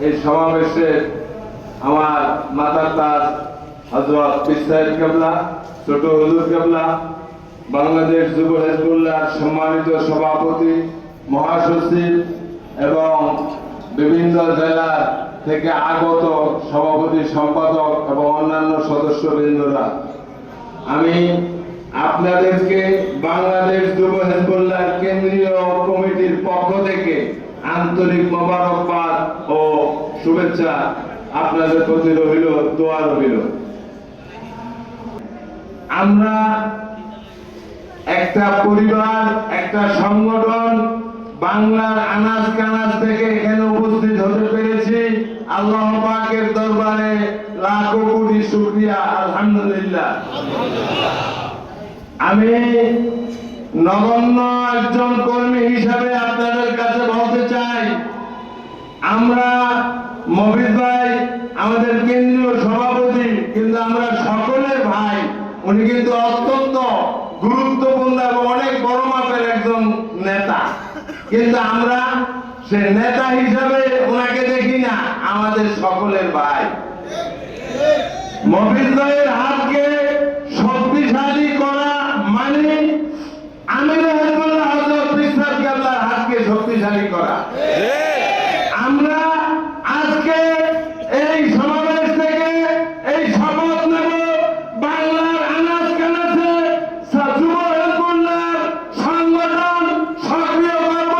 এই সমাবেশে আমার মাতার তাজ হযরত পীর সাহেব কেবলা, ছোট হুজুর কেবলা, বাংলাদেশ যুব হিজবুল্লাহর সম্মানিত সভাপতি, মহাসচিব এবং বিভিন্ন জেলা থেকে আগত সভাপতি, সম্পাদক এবং অন্যান্য সদস্যবৃন্দরা, আমি আপনাদেরকে বাংলাদেশ যুব হিজবুল্লাহ কেন্দ্রীয় কমিটির পক্ষ থেকে আন্তরিক মোবারকবাদ ও শুভেচ্ছা আপনাদের প্রতি রইল, দোয়া রইল। আমরা একটা পরিবার, একটা সংগঠন, বাংলার আনাজ কানাজ থেকে এখানে উপস্থিত হতে পেরেছি। আল্লাহ পাকের দরবারে লাখো কোটি শুকরিয়া, আলহামদুলিল্লাহ। আমি নগণ্য একজন কর্মী হিসাবে আপনাদের কাছে বলতে চাই, আমরা মফিজ ভাই আমাদের কেন্দ্রীয় সভাপতি, কিন্তু আমরা সকলের ভাই। উনি কিন্তু অত্যন্ত গুরুত্বপূর্ণ এবং অনেক বড় মাপের একজন নেতা, কিন্তু আমরা সে নেতা হিসাবে ওনাকে দেখি না, আমাদের সকলের ভাই। মফিজ ভাইয়ের হাতকে শক্তিশালী করা মানে আমির হিজবুল্লাহ হযরত পীর সাহেব কেবলার হাতকে শক্তিশালী করা। আমরা আজকে এই সমাবেশ থেকে এই শপথ নেব, বাংলার আনাজ কানাজে যুব হিজবুল্লাহর সংগঠন সক্রিয় করব,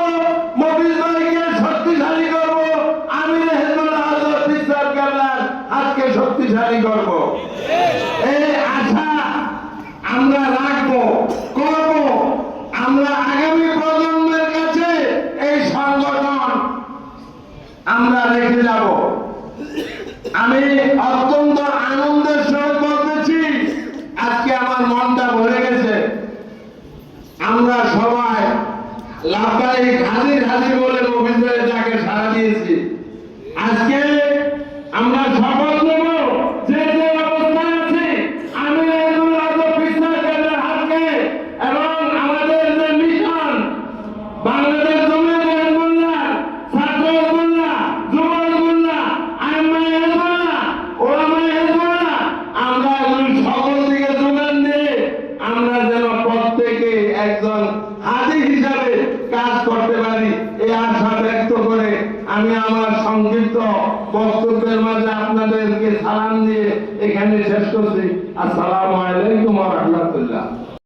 মফিজ ভাইকে শক্তিশালী করব, আমির হিজবুল্লাহ হযরত পীর সাহেব কেবলার হাতকে শক্তিশালী করব। এই আশা আমরা রাখবো, করব। আমরা আগামী প্রজন্মের কাছে এই সংগঠন আমরা রেখে যাব। আমি অত্যন্ত আনন্দের সঙ্গে বলতেছি, আজকে আমার মনটা ভরে গেছে। আমরা সবাই লাভবাহিক হাজির হাজির বলে মফিজ ভাইয়ের ডাকে সাড়া দিয়েছি। আজকে আমরা শপথ নেব, যে যে অবস্থায় আছে আমি এবং আমাদের যে মিশন বাংলাদেশ জমিয়ত হিজবুল্লাহ, ছাত্র হিজবুল্লাহ, যুব হিজবুল্লাহ, আইম্মা হিজবুল্লাহ, ওলামা হিজবুল্লাহ, আমরা সকল দিকে যোগান দিয়ে আমরা যেন প্রত্যেকে একজন হাজি হিসাবে কাজ করতে পারি, এই আশা ব্যক্ত করে আমি আমার সংক্ষিপ্ত বক্তব্যের মাঝে আপনাদেরকে সালাম দিয়ে এখানে শেষ করছি। আসসালামু আলাইকুম ওয়া রাহমাতুল্লাহ।